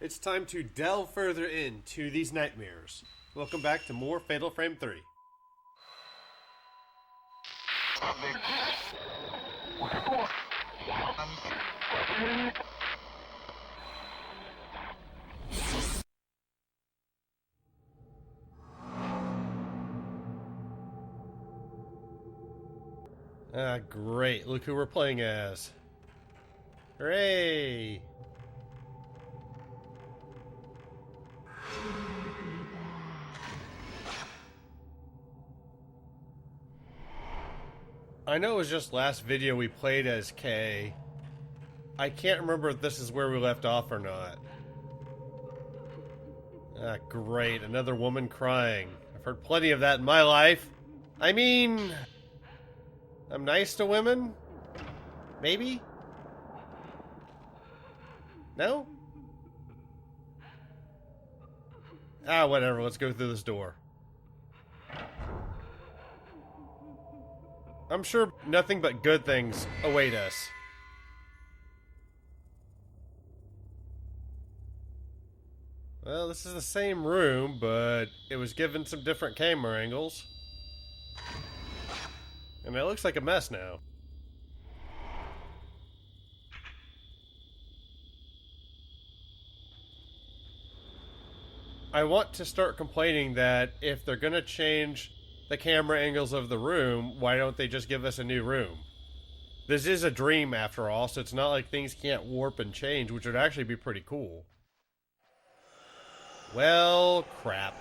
It's time to delve further into these nightmares. Welcome back to more Fatal Frame 3. Ah, great. Look who we're playing as. Hooray! I know it was just last video we played as Kay. I can't remember if this is where we left off or not. Ah, great. Another woman crying. I've heard plenty of that in my life. I mean, I'm nice to women? Maybe? No? Ah, whatever. Let's go through this door. I'm sure nothing but good things await us. Well, this is the same room, but it was given some different camera angles. And it looks like a mess now. I want to start complaining that if they're gonna change the camera angles of the room, why don't they just give us a new room? This is a dream after all, so it's not like things can't warp and change, which would actually be pretty cool. Well, crap.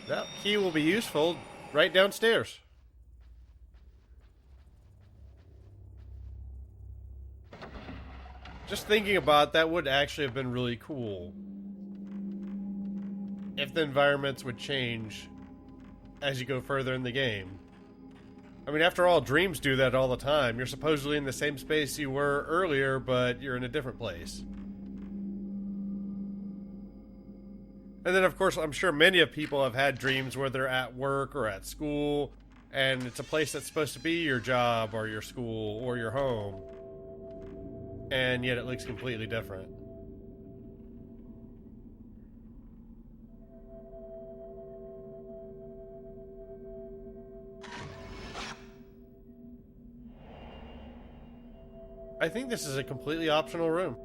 That key will be useful right downstairs. Just thinking about that would actually have been really cool. If the environments would change as you go further in the game. I mean, after all, dreams do that all the time. You're supposedly in the same space you were earlier, but you're in a different place. And then, of course, I'm sure many of people have had dreams where they're at work or at school, and it's a place that's supposed to be your job or your school or your home. And yet it looks completely different. I think this is a completely optional room.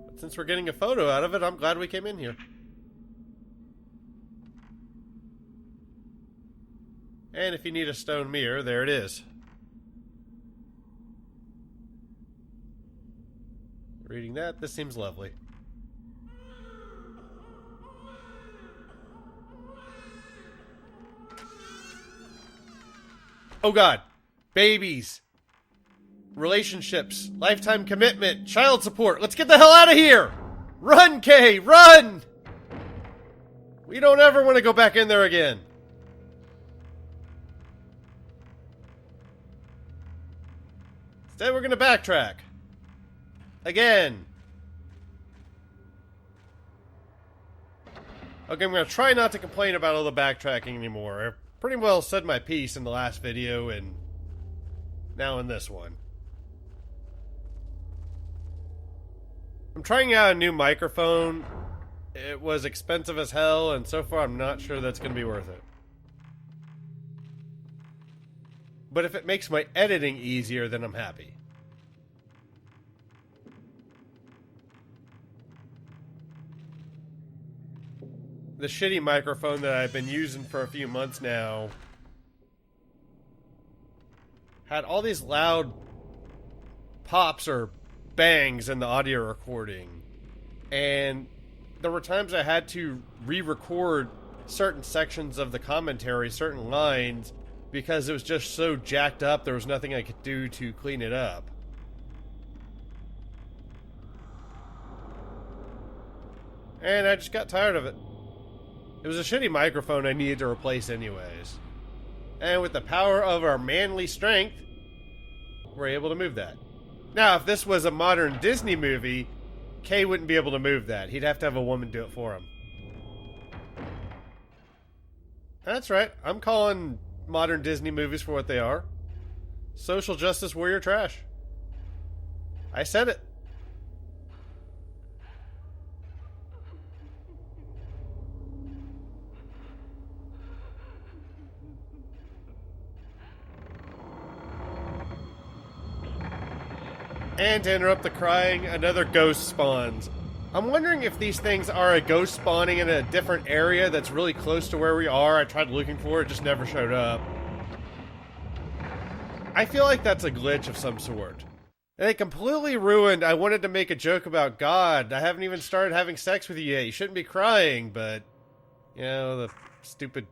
But since we're getting a photo out of it, I'm glad we came in here. And if you need a stone mirror, there it is. Reading that, this seems lovely. Oh God. Babies. Relationships. Lifetime commitment. Child support. Let's get the hell out of here! Run, Kay! Run! We don't ever want to go back in there again. Instead, we're going to backtrack. Again. Okay, I'm going to try not to complain about all the backtracking anymore. I've pretty well said my piece in the last video and now in this one. I'm trying out a new microphone. It was expensive as hell, and so far I'm not sure that's going to be worth it. But if it makes my editing easier, then I'm happy. The shitty microphone that I've been using for a few months now had all these loud pops or bangs in the audio recording, and there were times I had to re-record certain sections of the commentary, certain lines, because it was just so jacked up there was nothing I could do to clean it up. And I just got tired of it. It was a shitty microphone I needed to replace anyways. And with the power of our manly strength, we're able to move that. Now, if this was a modern Disney movie, Kay wouldn't be able to move that. He'd have to have a woman do it for him. That's right. I'm calling modern Disney movies for what they are. Social justice warrior trash. I said it. And to interrupt the crying, another ghost spawns. I'm wondering if these things are a ghost spawning in a different area that's really close to where we are. I tried looking for it, just never showed up. I feel like that's a glitch of some sort. And it completely ruined. I wanted to make a joke about God. I haven't even started having sex with you yet. You shouldn't be crying, but, you know, the stupid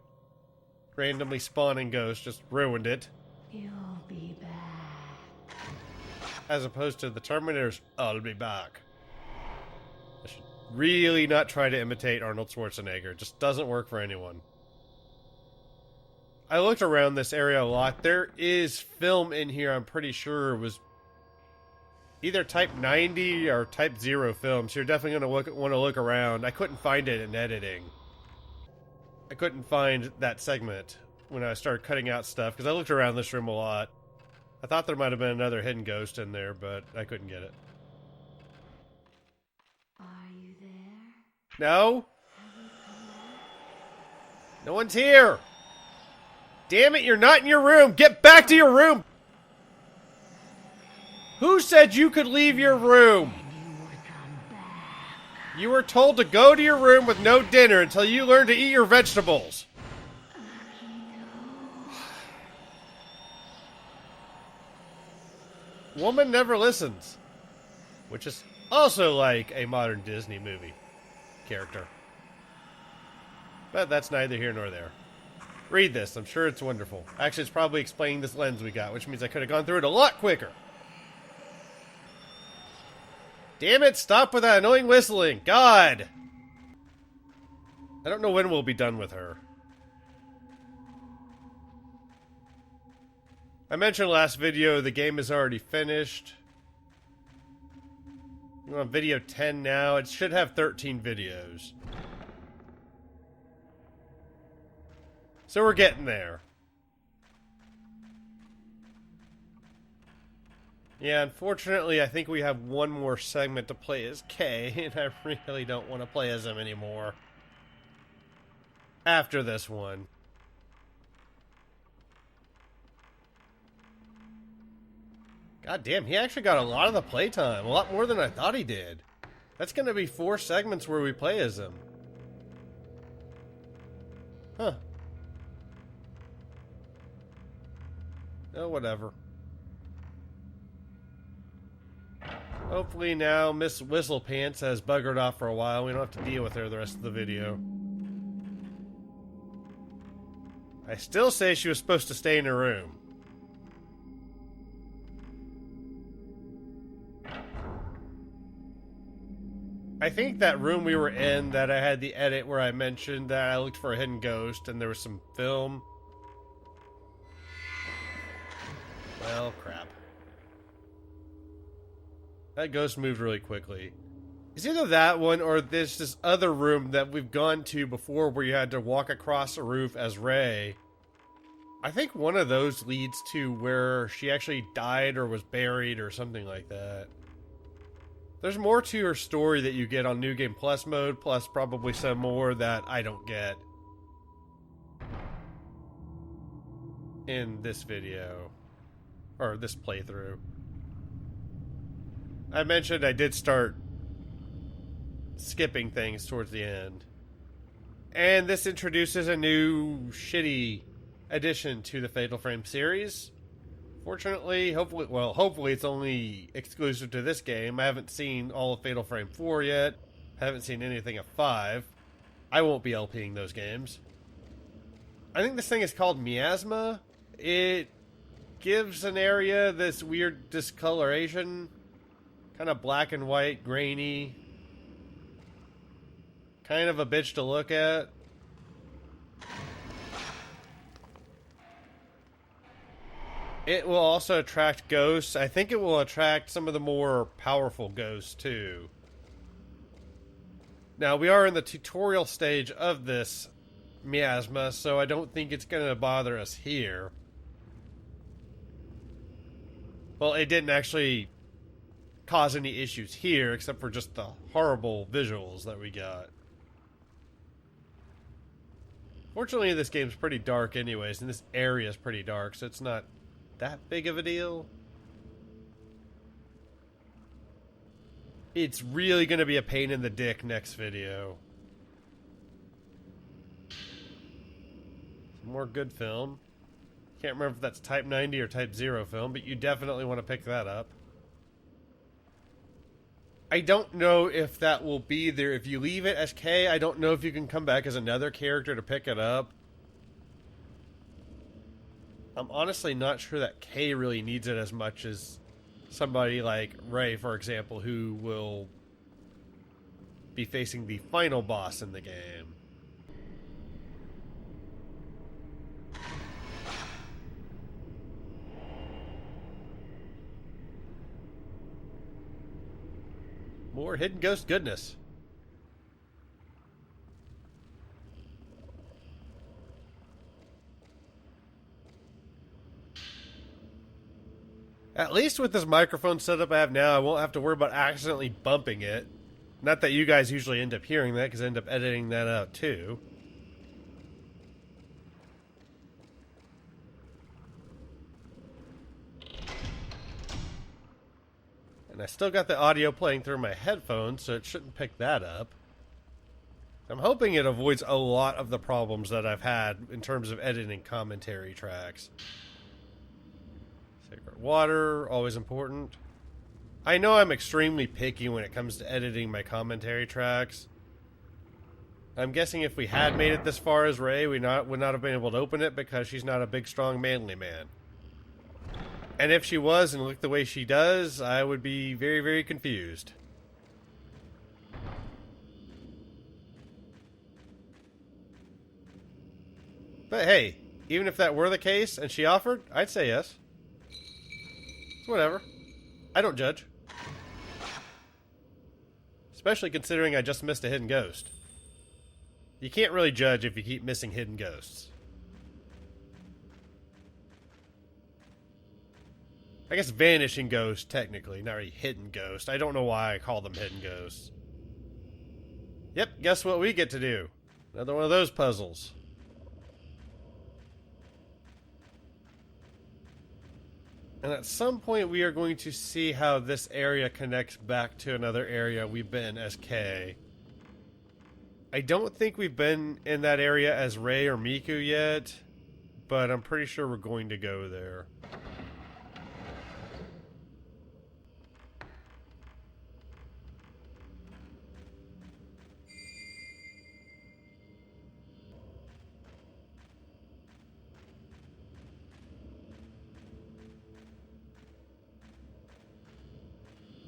randomly spawning ghost just ruined it. You'll be back. As opposed to the Terminator's, I'll be back. I should really not try to imitate Arnold Schwarzenegger. It just doesn't work for anyone. I looked around this area a lot. There is film in here I'm pretty sure was either Type 90 or Type 0 film, so you're definitely going to want to look around. I couldn't find it in editing. I couldn't find that segment when I started cutting out stuff, because I looked around this room a lot. I thought there might have been another hidden ghost in there, but I couldn't get it. Are you there? No? No one's here! Damn it, you're not in your room! Get back to your room! Who said you could leave your room? You were told to go to your room with no dinner until you learn to eat your vegetables. Woman never listens. Which is also like a modern Disney movie character. But that's neither here nor there. Read this. I'm sure it's wonderful. Actually, it's probably explaining this lens we got, which means I could have gone through it a lot quicker. Damn it, stop with that annoying whistling. God! I don't know when we'll be done with her. I mentioned last video the game is already finished. We're on video 10 now. It should have 13 videos. So we're getting there. Yeah, unfortunately, I think we have one more segment to play as Kay, and I really don't want to play as him anymore. After this one. God damn, he actually got a lot of the playtime. A lot more than I thought he did. That's going to be 4 segments where we play as him. Huh. Oh, whatever. Hopefully now Miss Whistlepants has buggered off for a while. We don't have to deal with her the rest of the video. I still say she was supposed to stay in her room. I think that room we were in that I had the edit where I mentioned that I looked for a hidden ghost and there was some film. Well, crap. That ghost moved really quickly. It's either that one or this other room that we've gone to before where you had to walk across a roof as Rey. I think one of those leads to where she actually died or was buried or something like that. There's more to her story that you get on New Game Plus mode, plus probably some more that I don't get in this video. Or this playthrough. I mentioned I did start skipping things towards the end. And this introduces a new shitty addition to the Fatal Frame series. Fortunately, hopefully it's only exclusive to this game. I haven't seen all of Fatal Frame 4 yet. I haven't seen anything of 5. I won't be LPing those games. I think this thing is called Miasma. It gives an area this weird discoloration. Kind of black and white, grainy. Kind of a bitch to look at. It will also attract ghosts. I think it will attract some of the more powerful ghosts, too. Now, we are in the tutorial stage of this miasma, so I don't think it's going to bother us here. Well, it didn't actually cause any issues here, except for just the horrible visuals that we got. Fortunately, this game's pretty dark anyways, and this area's pretty dark, so it's not that big of a deal. It's really going to be a pain in the dick next video. Some more good film. Can't remember if that's Type 90 or Type 0 film, but you definitely want to pick that up. I don't know if that will be there. If you leave it as K, I don't know if you can come back as another character to pick it up. I'm honestly not sure that K really needs it as much as somebody like Ray, for example, who will be facing the final boss in the game. More Hidden Ghost goodness. At least with this microphone setup I have now, I won't have to worry about accidentally bumping it. Not that you guys usually end up hearing that, because I end up editing that out too. And I still got the audio playing through my headphones, so it shouldn't pick that up. I'm hoping it avoids a lot of the problems that I've had in terms of editing commentary tracks. Sacred water, always important. I know I'm extremely picky when it comes to editing my commentary tracks. I'm guessing if we had made it this far as Ray, we would not have been able to open it because she's not a big, strong, manly man. And if she was and looked the way she does, I would be very, very confused. But hey, even if that were the case and she offered, I'd say yes. It's whatever. I don't judge. Especially considering I just missed a hidden ghost. You can't really judge if you keep missing hidden ghosts. I guess vanishing ghost, technically, not really hidden ghost. I don't know why I call them hidden ghosts. Yep, guess what we get to do? Another one of those puzzles. And at some point we are going to see how this area connects back to another area we've been as K. I don't think we've been in that area as Ray or Miku yet, but I'm pretty sure we're going to go there.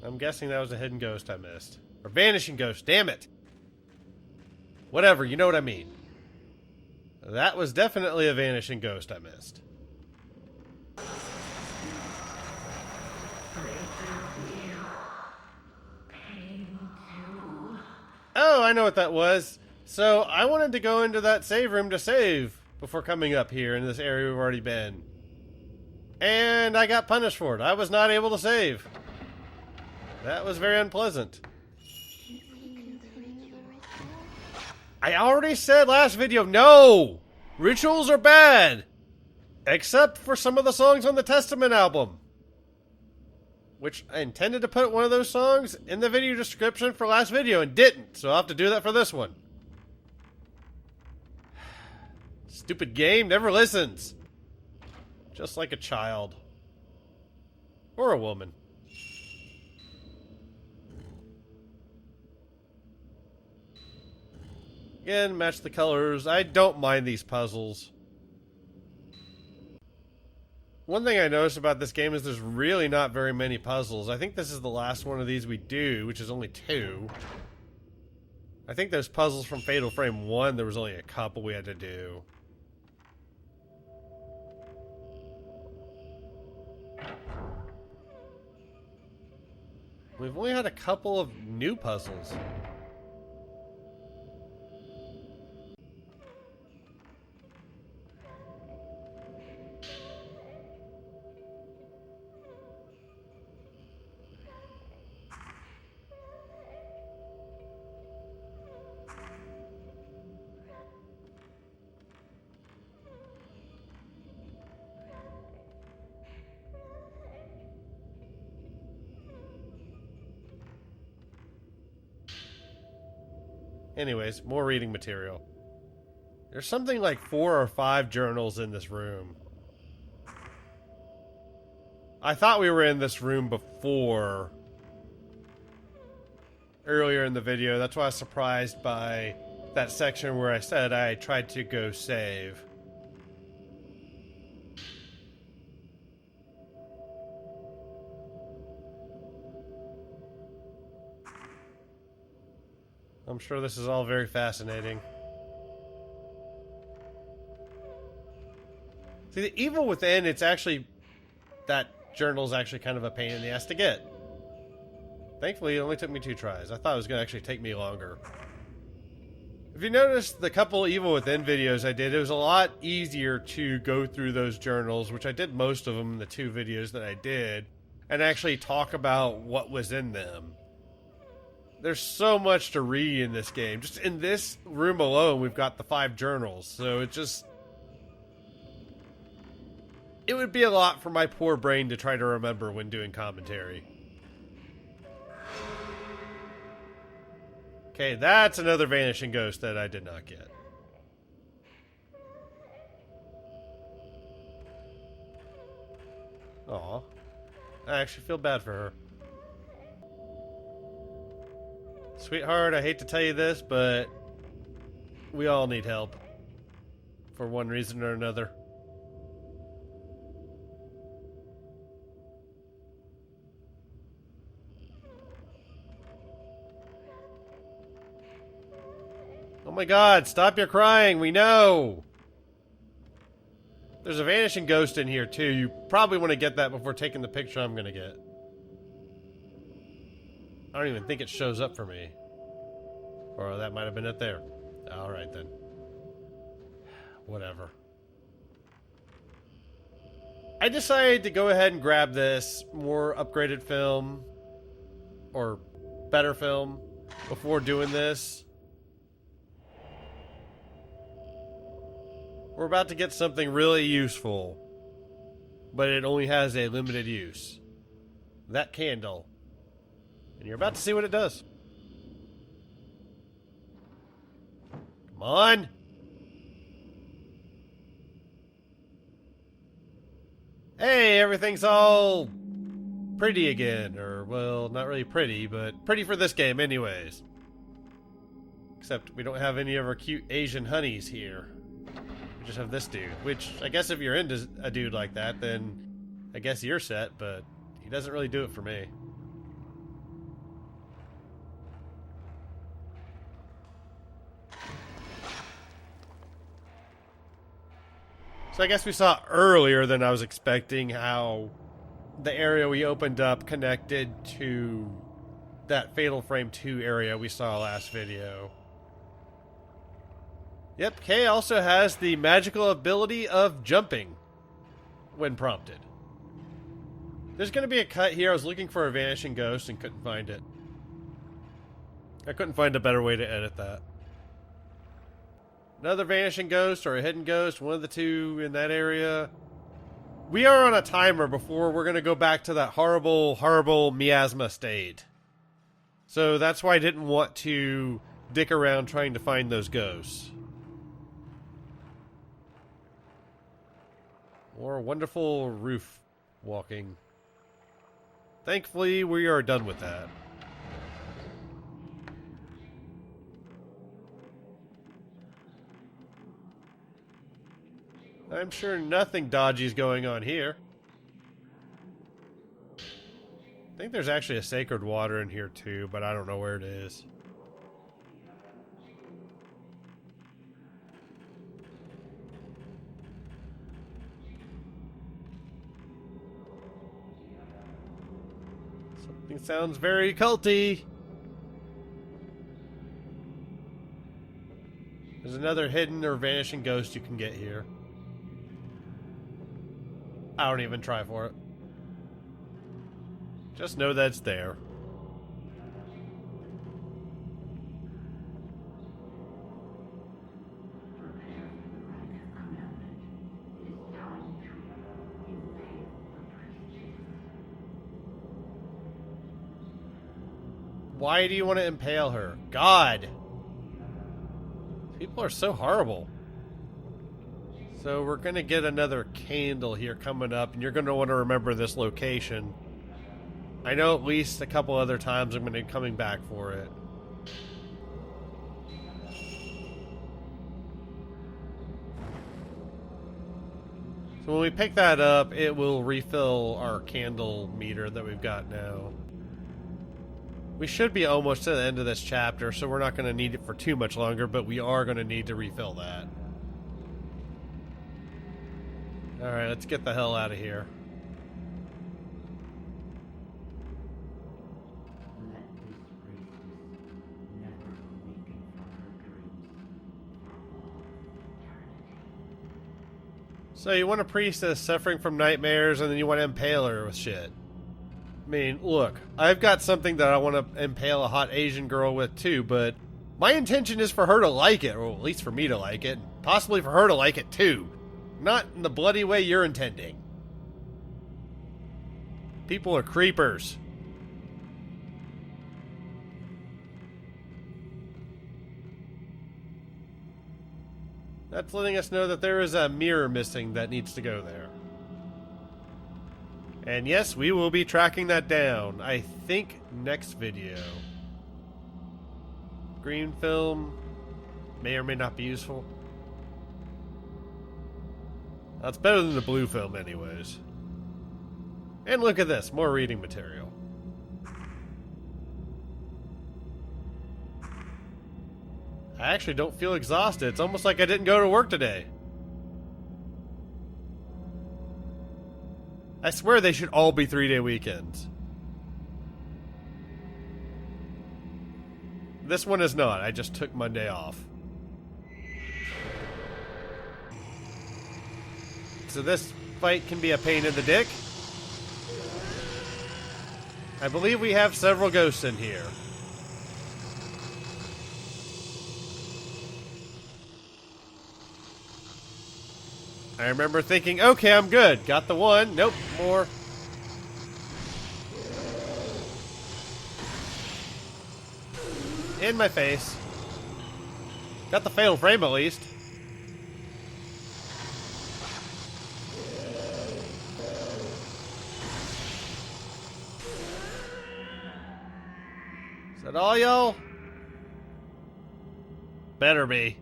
I'm guessing that was a hidden ghost I missed. Or vanishing ghost, damn it! Whatever, you know what I mean. That was definitely a vanishing ghost I missed. Oh, I know what that was. So, I wanted to go into that save room to save before coming up here in this area we've already been. And I got punished for it. I was not able to save. That was very unpleasant. I already said last video, no! Rituals are bad! Except for some of the songs on the Testament album. Which I intended to put one of those songs in the video description for last video and didn't, so I'll have to do that for this one. Stupid game never listens. Just like a child. Or a woman. Again, match the colors. I don't mind these puzzles. One thing I noticed about this game is there's really not very many puzzles. I think this is the last one of these we do, which is only 2. I think those puzzles from Fatal Frame 1, there was only a couple we had to do. We've only had a couple of new puzzles. Anyways, more reading material. There's something like 4 or 5 journals in this room. I thought we were in this room before. Earlier in the video. That's why I was surprised by that section where I said I tried to go save. I'm sure this is all very fascinating. See, the Evil Within, it's actually... That journal's actually kind of a pain in the ass to get. Thankfully, it only took me 2 tries. I thought it was going to actually take me longer. If you noticed the couple Evil Within videos I did, it was a lot easier to go through those journals, which I did most of them in the 2 videos that I did, and actually talk about what was in them. There's so much to read in this game. Just in this room alone, we've got the 5 journals, so it just... It would be a lot for my poor brain to try to remember when doing commentary. Okay, that's another vanishing ghost that I did not get. Aw. I actually feel bad for her. Sweetheart, I hate to tell you this, but we all need help. For one reason or another. Oh my god, stop your crying, we know! There's a vanishing ghost in here too. You probably want to get that before taking the picture I'm gonna get. I don't even think it shows up for me. Or that might have been it there. Alright then. Whatever. I decided to go ahead and grab this more upgraded film. Or better film. Before doing this. We're about to get something really useful. But it only has a limited use. That candle. And you're about to see what it does. Come on! Hey, everything's all pretty again. Or, well, not really pretty, but pretty for this game anyways. Except we don't have any of our cute Asian honeys here. We just have this dude. Which, I guess if you're into a dude like that, then I guess you're set, but he doesn't really do it for me. So I guess we saw earlier than I was expecting how the area we opened up connected to that Fatal Frame 2 area we saw last video. Yep, Kay also has the magical ability of jumping when prompted. There's going to be a cut here. I was looking for a vanishing ghost and couldn't find it. I couldn't find a better way to edit that. Another vanishing ghost or a hidden ghost, one of the two in that area. We are on a timer before we're going to go back to that horrible, horrible miasma state. So that's why I didn't want to dick around trying to find those ghosts. More wonderful roof walking. Thankfully, we are done with that. I'm sure nothing dodgy is going on here. I think there's actually a sacred water in here too, but I don't know where it is. Something sounds very culty. There's another hidden or vanishing ghost you can get here. I don't even try for it. Just know that it's there. Why do you want to impale her? God! People are so horrible. So we're going to get another candle here coming up, and you're going to want to remember this location. I know at least a couple other times I'm going to be coming back for it. So when we pick that up, it will refill our candle meter that we've got now. We should be almost to the end of this chapter, so we're not going to need it for too much longer, but we are going to need to refill that. Alright, let's get the hell out of here. Let this priestess never awaken from her dreams for all eternity. So you want a priestess suffering from nightmares, and then you want to impale her with shit. I mean, look, I've got something that I want to impale a hot Asian girl with too, but my intention is for her to like it, or at least for me to like it, possibly for her to like it too. Not in the bloody way you're intending. People are creepers. That's letting us know that there is a mirror missing that needs to go there. And yes, we will be tracking that down. I think next video. Green film may or may not be useful. That's better than the blue film anyways. And look at this, more reading material. I actually don't feel exhausted. It's almost like I didn't go to work today. I swear they should all be 3-day weekends. This one is not. I just took Monday off. So this fight can be a pain in the dick. I believe we have several ghosts in here. I remember thinking, okay, I'm good. Got the one. Nope, more. In my face. Got the fatal frame at least. Is that all, y'all? Better be.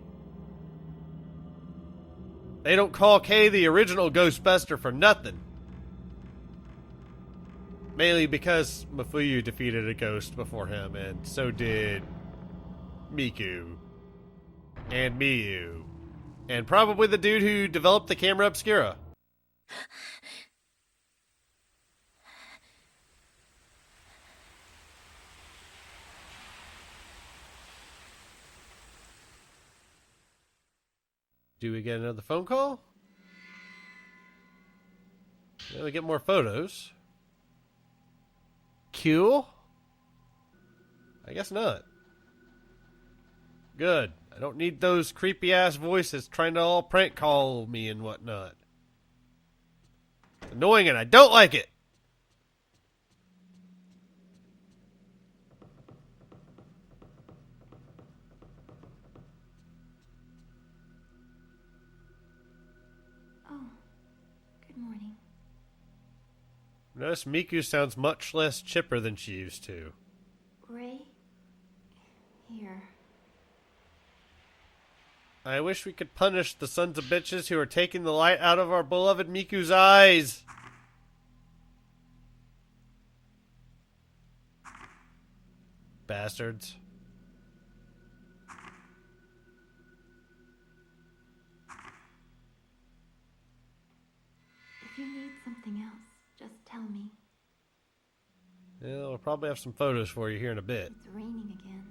They don't call Kay the original Ghostbuster for nothing. Mainly because Mafuyu defeated a ghost before him, and so did Miku. And Miyu. And probably the dude who developed the camera obscura. Do we get another phone call? Yeah, we get more photos. Cool. I guess not. Good. I don't need those creepy ass voices trying to all prank call me and whatnot. It's annoying and I don't like it. Notice Miku sounds much less chipper than she used to. Ray? Here. I wish we could punish the sons of bitches who are taking the light out of our beloved Miku's eyes. Bastards. If you need something else, just tell me. Yeah, we'll probably have some photos for you here in a bit. It's raining again.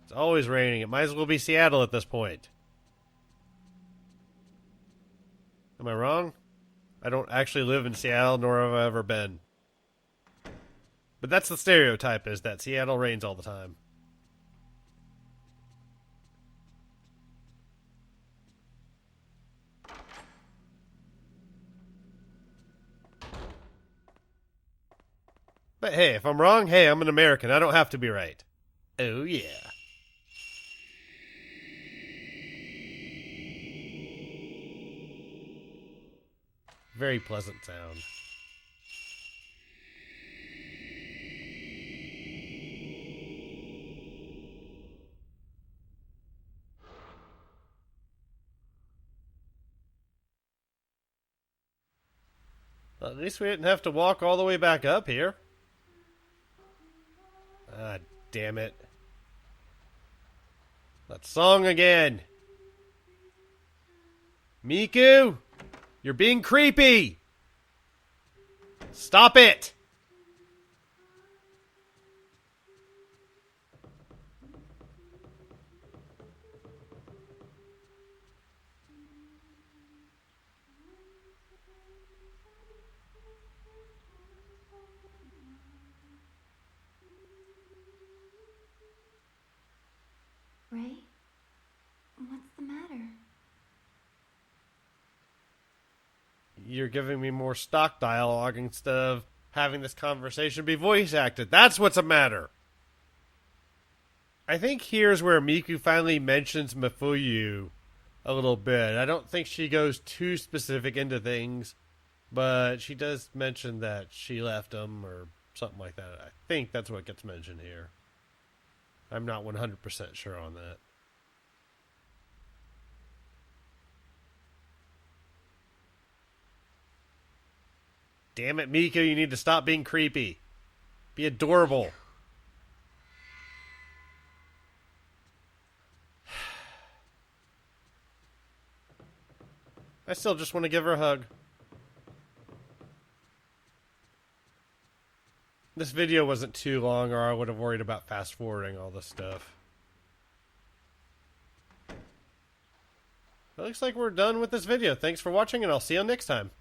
It's always raining. It might as well be Seattle at this point. Am I wrong? I don't actually live in Seattle, nor have I ever been. But that's the stereotype, is that Seattle rains all the time. But hey, if I'm wrong, hey, I'm an American. I don't have to be right. Oh, yeah. Very pleasant sound. Well, at least we didn't have to walk all the way back up here. Ah, damn it. That song again. Miku, you're being creepy. Stop it. Ray? What's the matter? You're giving me more stock dialogue instead of having this conversation be voice acted. That's what's the matter. I think here's where Miku finally mentions Mafuyu a little bit. I don't think she goes too specific into things, but she does mention that she left him or something like that. I think that's what gets mentioned here. I'm not 100% sure on that. Damn it, Miku, you need to stop being creepy. Be adorable. I still just want to give her a hug. This video wasn't too long, or I would have worried about fast forwarding all this stuff. It looks like we're done with this video. Thanks for watching, and I'll see you next time.